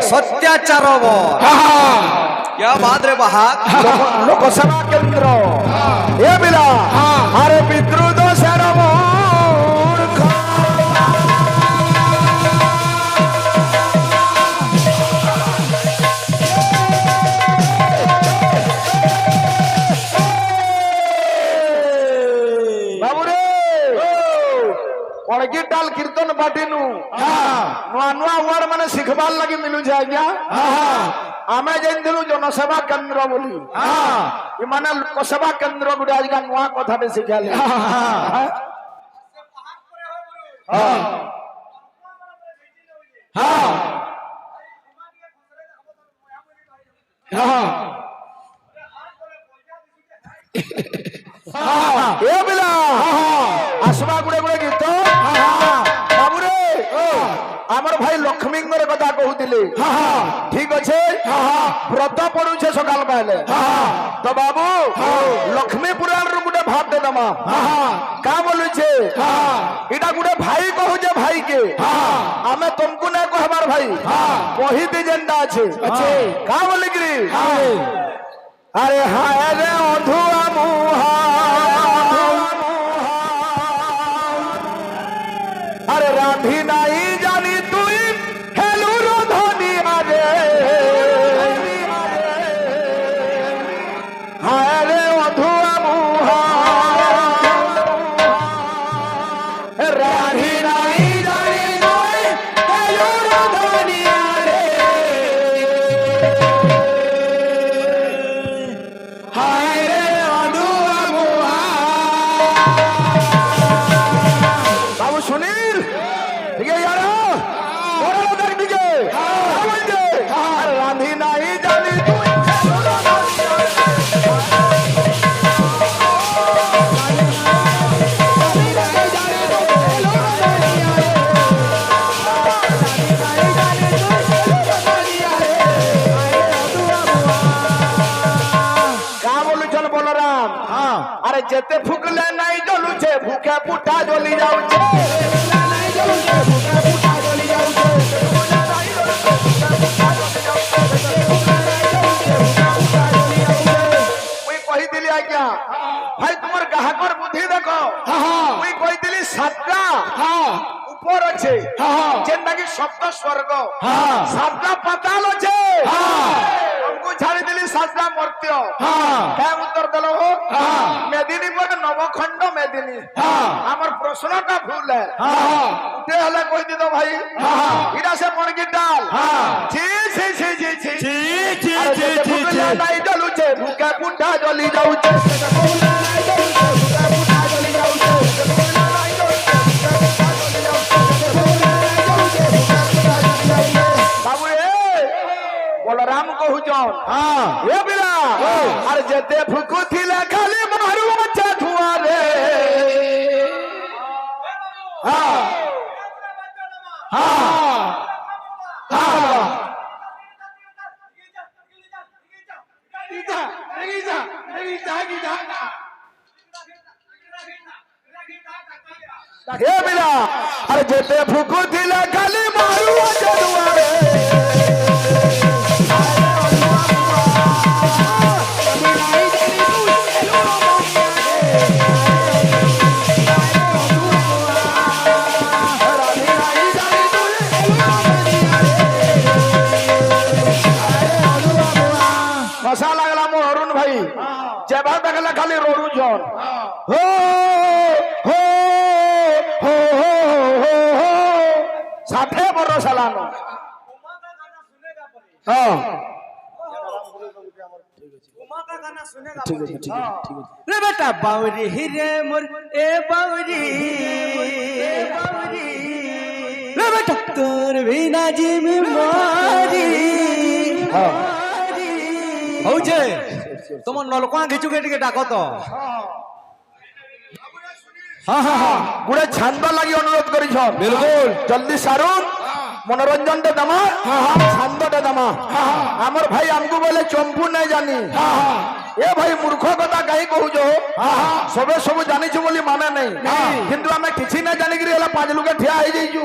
सत्याचार क्या बात रे बहाक लोकसभा केंद्र ये बिला अरे पितृ दोषर मूर्ख बाबू रे कणकीटाल कीर्तन पार्टी नु नुआ नुआ वर्ड माने सिखबार लगी मिलु छे आज्ञा आमे जैनथिलु जनसेवा केंद्र बोली ई माने लोकसेवा केंद्र गुडे आजका नुआ कथाटे सिखाले ए बिला आसवा गुडे गुडे गीत बाबू रे आमर भाई लक्ष्मींगर कथा कहूतिले ठीक अच्छे व्रत पड़ुछे सकाल पाले तो बाबू लक्ष्मी पुराण रु गुटे भाव दे दमा का बोलुछे इटा गुटे भाई कहूजे भाई के आमे तुमको ना को हमार भाई कही दे जेंडा अच्छे का बोली गिरी अरे हाय रे अधुआ मुहा अरे राधी नहीं जानी तुई हेलू रोधनी आरे हाय रे अधुआ मुहा राधी नहीं जानी तुई हेलू रोधनी आरे हाय रे अधुआ मुहा बाबू सुनील ठीक है यार बोलो उधर डीजे समझे राधी नहीं जानी तू का बोलू चल बलराम अरे जेते फुकले नहीं जलू छे भूखे पुठा जली जाऊ छे आज्ञा भाई तुमर ग्राहकर बुद्धि देखो मुई कहितली सातटा ऊपर अच्छे जेंटा की सप्त स्वर्ग सातटा पाताल अच्छे हमको छाड़ी दिली सातटा मर्त्य क्या उत्तर देलो हो मेदिनी पर नवखंड मेदिनी हमर प्रश्न का भूल है उठे हले कोई दी दो भाई इरा से मन की डाल छी छी छी छी छी छी छी छी छी नहीं जलू छे भूखे पुंठा जली जाऊ छे बाबू रे बलराम कहू जौन ए बिला अरे जेते फुकु थिले खाली मारू अच्छा धुआ रे हे बिला अरे जेते फुकु थिले खाली मारू अच्छा धुआ रे मसा लगला मो अरुण भाई जेबा देखला खाली रोडू जन हो हो हो हो हो साथे बरस लानो हां ठीक है ठीक है रे बेटा बावरी रे मोर ए बावरी रे बेटा तोर बिना जीव मारी हां হউছে তোমার নলকা ঘিচু কেটে ডাকো তো हाँ हाँ हाँ गुड़े छानवा लगी अनुरोध करी बिल्कुल जल्दी सारुन मनोरंजन दे दमा छांद दे दमा आमर भाई हमको बोले चंपू नहीं जानी ए भाई मूर्ख कथा कहीं कहू जो सबे सब जानी छु बोली माने नहीं किंतु हमें किसी ना जानी कि पांच लोग ठिया हो जाइजु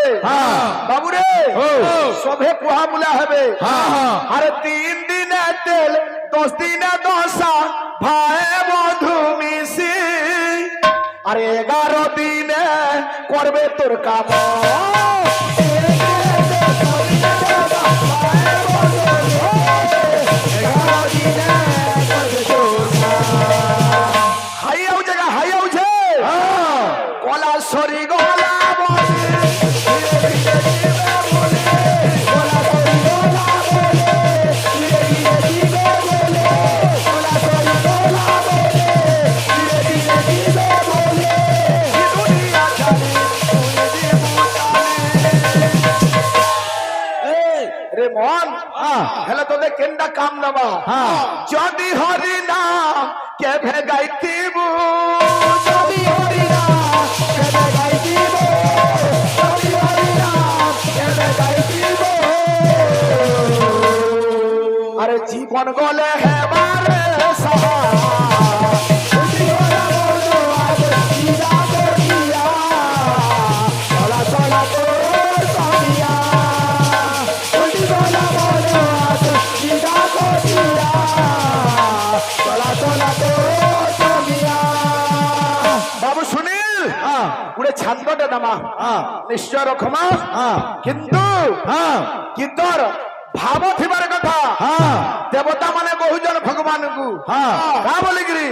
বাবুরে সবে কুহা মুলা হবে আরে 3 দিনে তেল 10 দিনে দশা ভাই বধু মিশি আরে 11 দিনে করবে তোর কাম হাইয়াও জায়গা হাইয়াও ছে কলা সরি গলা রে মন হেলে তোদের কেন্ডা কাম নেবা যদি হরি না কেভে গাইতিব যদি হরি না কেভে গাইতিব যদি হরি না কেভে গাইতিব আরে জীবন গলে হেবারে সাহা বাবু সুনীল পুরে ছান্দটা নামা নিশ্চয় রকমা কিন্তু কি তোর ভাব থিবার কথা দেবতা মানে বহুজন ভগবান কু কা বলি গিরি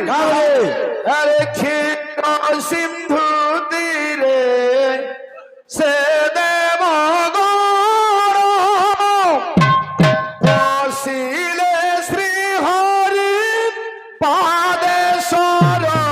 আরে ক্ষীর সিন্ধু তীরে সে দেব গৌর বসিলে শ্রী হরি পাদে শরণ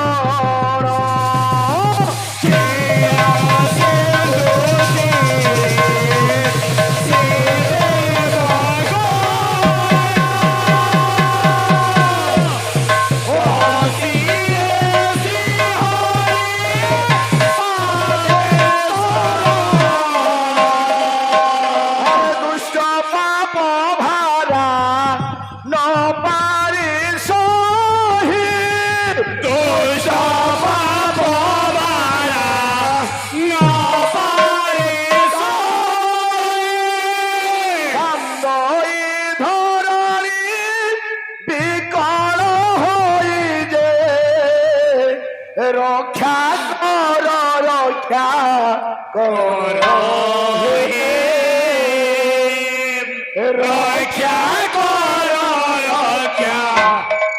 রক্ষা কর রক্ষা কর রক্ষা কর রক্ষা কর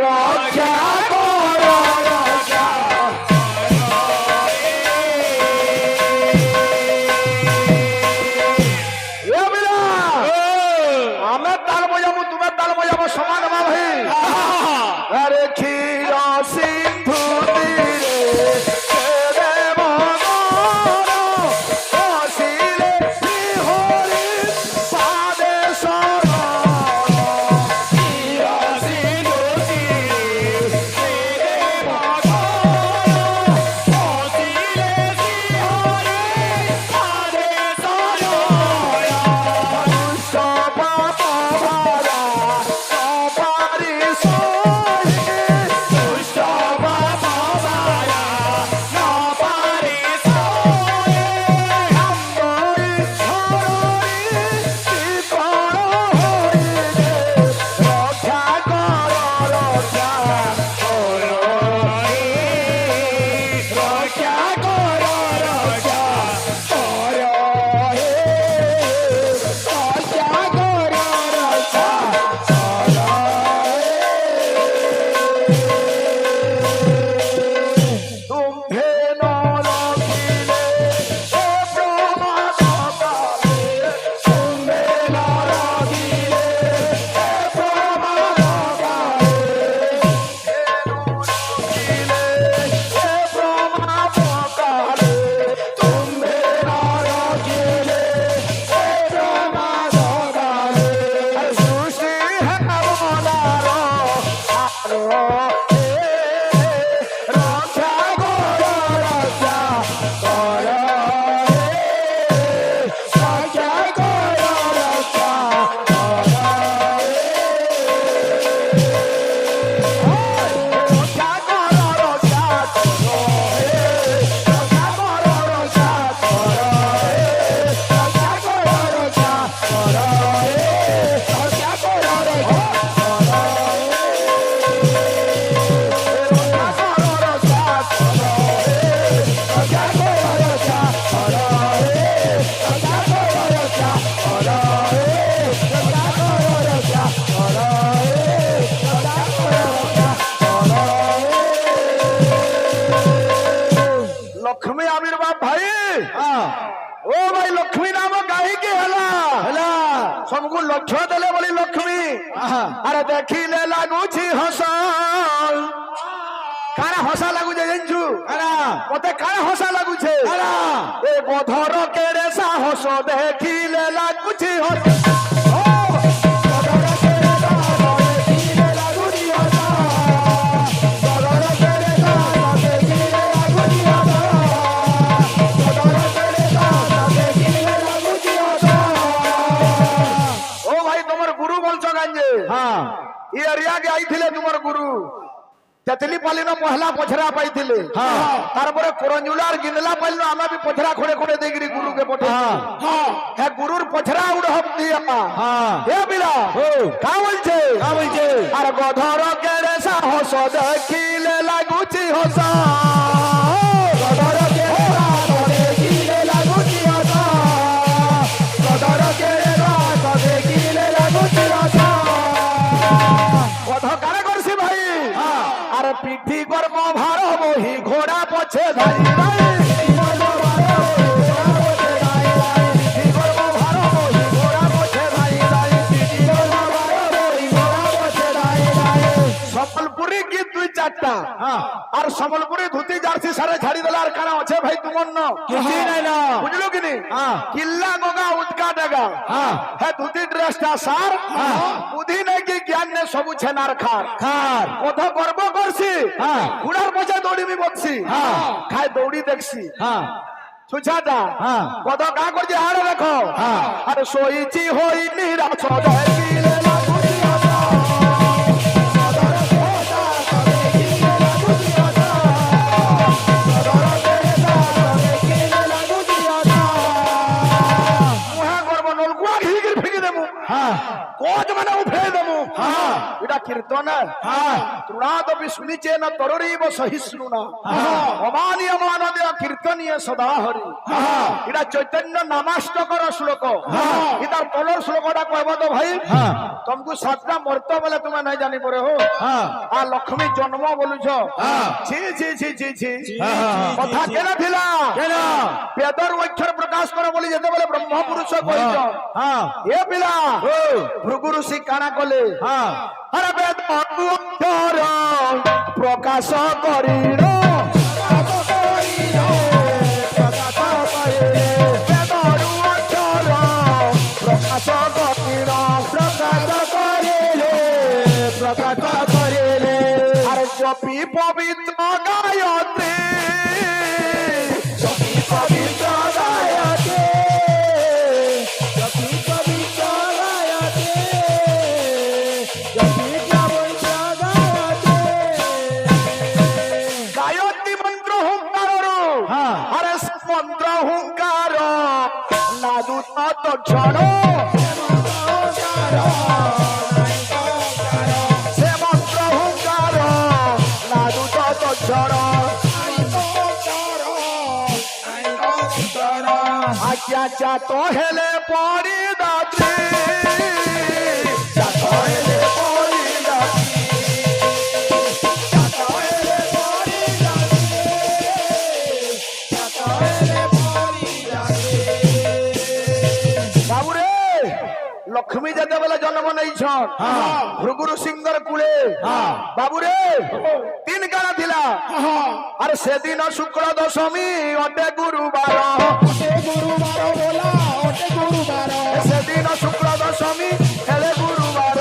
রক্ষা কর রক্ষা আমি তাল বজাবো তুমি তাল বজাবো সমান মা ভাই আরে ক্ষীর সিন্ধু তীরে দেব গৌর ଲକ୍ଷ୍ମୀ ଆବିର୍ଭାବ ଭାଇ ହଁ ଓ ଭାଇ ଲକ୍ଷ୍ମୀ ନାମ କାହିଁକି ହେଲା ହେଲା ସବୁକୁ ଲକ୍ଷ୍ୟ ଦେଲେ ବୋଲି ଲକ୍ଷ୍ମୀ ଆହା ଆରେ ଦେଖିଲେ ଲାଗୁଛି ହସ କାଣା ହସା ଲାଗୁଛେ ଜାଣିଛୁ ହେଲା ମତେ କାଣା ହସା ଲାଗୁଛେ ହେଲା ଏ ଗଧର କେଡେ ସାହସ ଦେଖିଲେ ଲାଗୁଛି ହସ ହଁ ଇ एरिया के आईथिले तुमर गुरु तेतली पालिनो पहला पछरा पाइथिले हाँ। तारपरे कोरंजुलार गिनला पालिनो आमा भी पछरा खोडे खोडे देगिरी गुरु के पठे हाँ। हे गुरुर पछरा उड़हब दिया हाँ। हे बिला हो का बोलछे का बोलछे अरे गधर केरे साहस देखिले लागुची हस गधर केरे साहस देखिले लागुची हस गधर केरे साहस देखिले लागुची हस गध कारे करसी भाई अरे पिठी गर्म भार मोही घोड़ा पछे धाई पिठी गर्म भार मोही घोड़ा पछे धाई সম্বলপুরি কি দুই চারটা আর সম্বলপুরি ধুতি জার্সি সারে ছাড়ি দেলা আর কানা আছে ভাই তোমার ন কিছু নাই না বুঝলো কি নি হ্যাঁ। কিল্লা গগা উৎকা ডাগা হ্যাঁ। হে ধুতি ড্রেসটা সার বুদ্ধি নাই কি জ্ঞান নে সবু ছেনার খার খার কত গর্ব করছি হ্যাঁ। ঘোড়ার পছে দৌড়িবি বকছি হ্যাঁ। খায় দৌড়ি দেখছি হ্যাঁ ছুছাটা হ্যাঁ। কত কা করছি আরে দেখো হ্যাঁ। আরে শোইছি হই নিরাশ দেখিলে লাগুছি আশা কীর্তন তৃণাদপি শুনিছে না তরুরীব সহিষ্ণু না অমানীয় মানদীয় কীর্তনীয় সদা হরি এটা চৈতন্য নামাষ্টকর শ্লোক এটার তলর শ্লোকটা কহব তো ভাই তোমাকে সাতটা মর্ত বলে তুমি নাই জানি পরে হো আর লক্ষ্মী জন্ম বলুছ ছি ছি ছি ছি ছি কথা কেন থিলা বেদর অক্ষর প্রকাশ কর বলি যেতেবেলে ব্রহ্ম পুরুষ কইছ এ পিলা ভৃগু ঋষি কানা কলে আরে বেদ অক্ষর প্রকাশ করিল আর জপি পবিত্র গায়ত্রী জপি পবিত্র গায়ত্রী জপি পবিত্র গায়ত্রী জপি পবিত্র গায়ত্রী গায়ত্রী মন্ত্র হুঙ্কার আরে মন্ত্র হুঙ্কার নাদু তৎক্ষণ আজ্ঞা চাত হেলে পরি দাত্রী চাত হেলে পরি দাত্রী চাত হেলে পরি দাত্রী চাত হেলে পরি দাত্রী বাবুরে লক্ষ্মী যেতেবেলে জন্ম নেইছন ভৃগু সিংহর কুলে বাবুরে তিন কানা থিলা আর সেদিন শুক্ল দশমী অটে গুরুবার সেদিন শুক্ল দশমী হেলে গুরুবার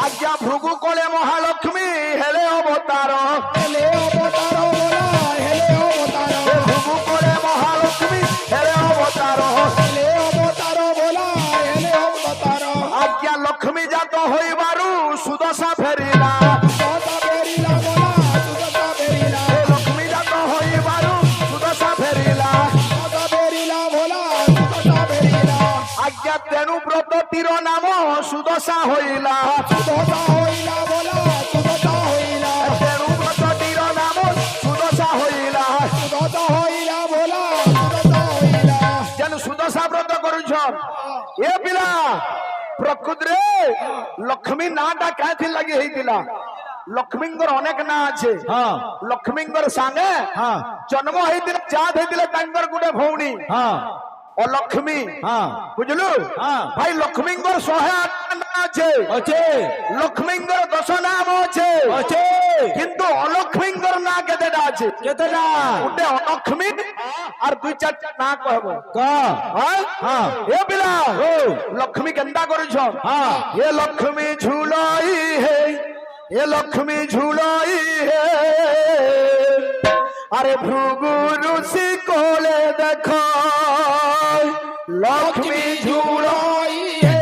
আজ্ঞা ভৃগু কলে মহালক্ষ্মী হেলে অবতার ভৃগু কলে মহালক্ষ্মী হেলে অবতার আজ্ঞা লক্ষ্মী জাত হইবারু সুদশা ফেরিলা লক্ষ্মী জাত হইবারু সুদশা ফেরিলা আজ্ঞা তেণু ব্রতটির নাম সুদশা হইলা তেণু ব্রতটির নাম সুদশা হইলা যেন সুদশা ব্রত করুছন এ পিলা প্রকৃতিরে লক্ষ্মী নাটা কাহি লাগি হইতিলা লক্ষ্মীঙ্গর অনেক না আছে হ্যাঁ লক্ষ্মীঙ্গর সাঙ্গে হ্যাঁ জন্ম হইলে জাত হইলে তাঙ্কর গুটে ভৌণী হ্যাঁ অলক্ষ্মী হ্যাঁ বুঝলু হ্যাঁ ভাই লক্ষ্মীঙ্গর 108 না আছে আছে লক্ষ্মীঙ্গর 10 নাম আছে আছে কিন্তু অলক্ষ্মীঙ্গর না কেতেটা আছে কেতটা উঠে অলক্ষ্মী আর 2-4টা না কহব ক হ্যাঁ হ্যাঁ এ বিলা ও লক্ষ্মী কেন্দা করছ হ্যাঁ এ লক্ষ্মী ঝুলাই হে এ লক্ষ্মী ঝুলাই হে আরে ভৃগু ঋষি কোলে দেখ লক্ষ্মী ঝুলাই হে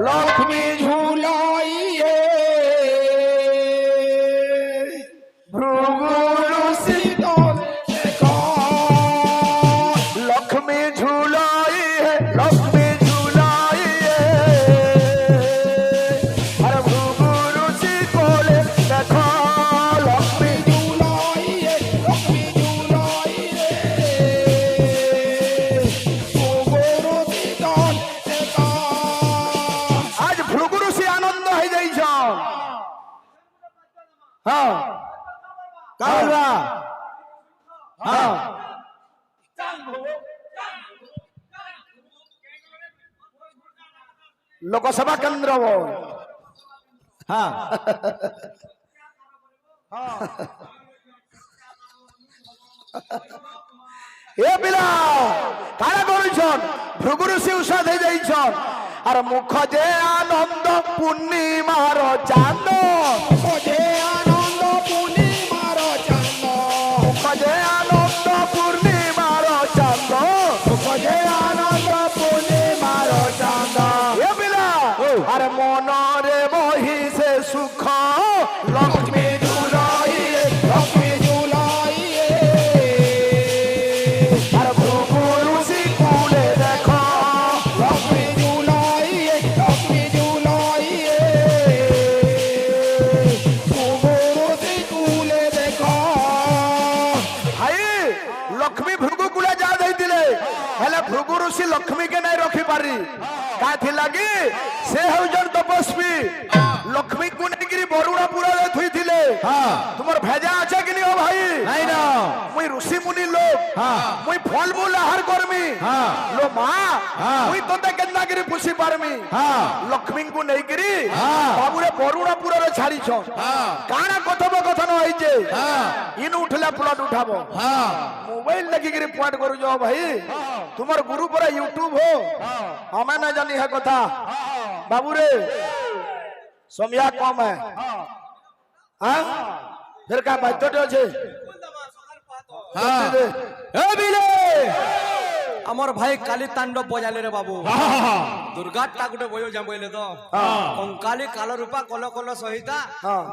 লক্ষ্মী ঝুলাই হে ভৃগু ঋষি কোলে দেখ লক্ষ্মী ঝুলাই হে লক্ষ্মী ঝুলাই হে আরে ভৃগু ঋষি কোলে দেখ লক্ষ্মী ঝুলাই হে লক্ষ্মী ঝুলাই আজ ভৃগু ঋষি আনন্দ হয়ে যাইছ হ্যাঁ কালরা হ্যাঁ লোকসভা কেন্দ্র বল হ্যাঁ এ পিলা কারা করছন ভৃগু ঋষি উষাদ হয়ে যাইছন আর মুখ যে আনন্দ পূর্ণিমার চাঁদ মুখ যে আনন্দ পূর্ণিমার চাঁদ মুখ যে আনন্দ পূর্ণিমার চাঁদ মুখ যে আনন্দ পূর্ণিমার চাঁদ এ পিলা আর মনরে বহিছে সুখ লক্ষ্মী জুলাই লক্ষ্মী জুলাই আর ভৃগু ঋষি কুলে দেখ লক্ষ্মী জুলাই লক্ষ্মী জুলাই ভৃগু ঋষি কুলে দেখ ভাই লক্ষ্মী ভৃগু কুলে যা ଦେଇଥିଲେ ହେଲେ ଭୃଗୁ ଋଷି ଲକ୍ଷ୍ମୀକେ ନାଇଁ ରଖି ପାରି କାଥି ଲାଗି ସେ ହେଉଛନ୍ ତପସ୍ୱୀ ଲକ୍ଷ୍ମୀକୁ ନେଇକିରି ବରୁଣା ପୁରରେ ଥୁଇଥିଲେ ତୁମର ଭେଜା ଅଛି କି ନି ଓ ଭାଇ নাই না মুই ঋষি মুনি লোক মুই ফল মূল আহার করমি লো মা মুই তোতে কেন্না কিরি পুষি পারমি লক্ষ্মীଙ୍କୁ নেইকিরি বাবুরে বরুণা পুରରେ ছাড়িছ কাଣା কথোপকথন হইছে ইন উঠলে প্লট উঠাব মোবাইল লাগিকিরি পয়েন্ট করুছ ভাই তোমার গুরু পরে ইউट्यूब हो हमें ना जानी है कथा बाबूरे समया कम है हाँ फिर का बाध्य अच्छे এ বিলে আমার ভাই কালী তাণ্ডব বজালে রে বাবু দুর্গাটা গুটে বয় যাম বইলে তো কঙ্কালী কাল রূপা কল কল সহিতা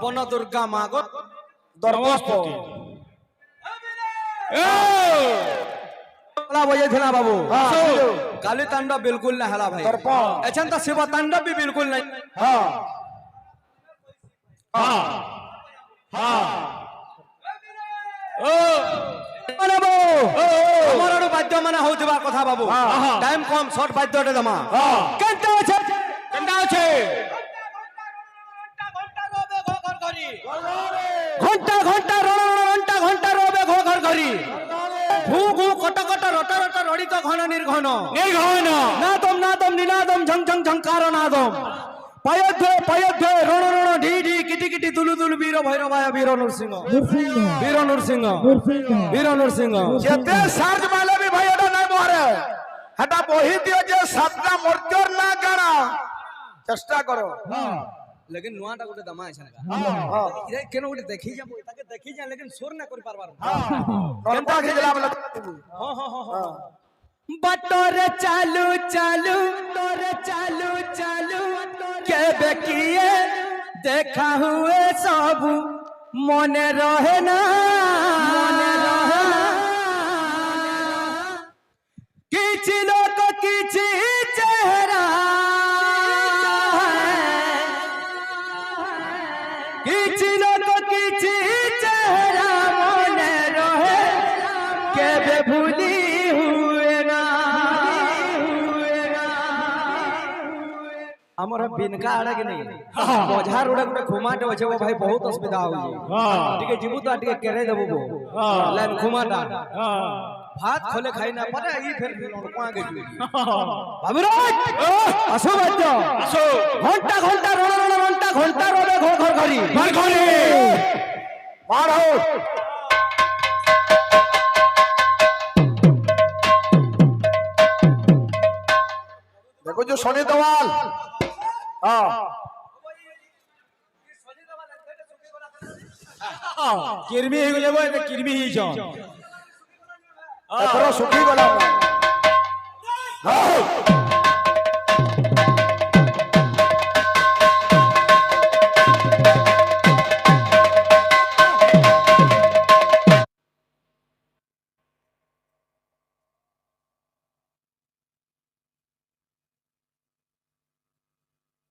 বন দুর্গা মাগো দরপস্পতি বজাইছিলা বাবু কালী তাণ্ডব বিলকুল না হেলা ভাই এছন তো শিব তাণ্ডব भी बिल्कुल नहीं हाँ আমার আরো বাদ্য মানে হউতিবা কথা বাবু টাইম কম শর্ট বাদ্যটা দমা কেনটা আছে কেনটা আছে ঘন্টা ঘন্টা ঘন্টা ঘন্টা রবে ঘর ঘরি ঘু ঘু কট কট রট রট রড়িত ঘন নির্ঘন নির্ঘন নাদম নিনাদম ঝং ঝং ঝংকার নাদম পায়ধ্য রণ রণ ঢি ঢি কিটি কিটি দুলু দুলু বীর ভৈরবায় বীর নরসিংহ বীর নরসিংহ বীর নরসিংহ যেতে সার্জ মালে भी भाई এটা নাই মরে এটা বহি দিও যে সাতটা মর্ত্যর না গানা চেষ্টা করো लेकिन नुआटा गोटे दमा আছে না ইরে কেন গোটে দেখি যাব তাকে দেখি যা लेकिन সুর না করি পারবার কেনটা খেলা বলে बटोरे चालू चालू तोरे चालू चालू के बेकिए देखा हुए सब मने रहे ना किछि लोक किछि चेहरा किछि लोक किछि चेहरा मने रहे के बे भूली আমার বিনকা আড়ে কি নাই বজার উড়ে গুটে ঘুমাটে আছে ও ভাই বহুত অসুবিধা হଉଛି টিকে জিবু তো টিকে কেরে দেবো গো লাইন ঘুমাটা ভাত খোলে খাই না পারে ই ফের লড়কোয়া গেছি বাবুরাজ আসো বাদ্য আসো ঘন্টা ঘন্টা রণ রণ ঘন্টা ঘন্টা রবে ঘর ঘর ঘরি ঘর ঘরি মারো দেখো যে শনি দেওয়াল কিরমি হয়ে গেলে কিরমি হইছ এথর শুকি গলা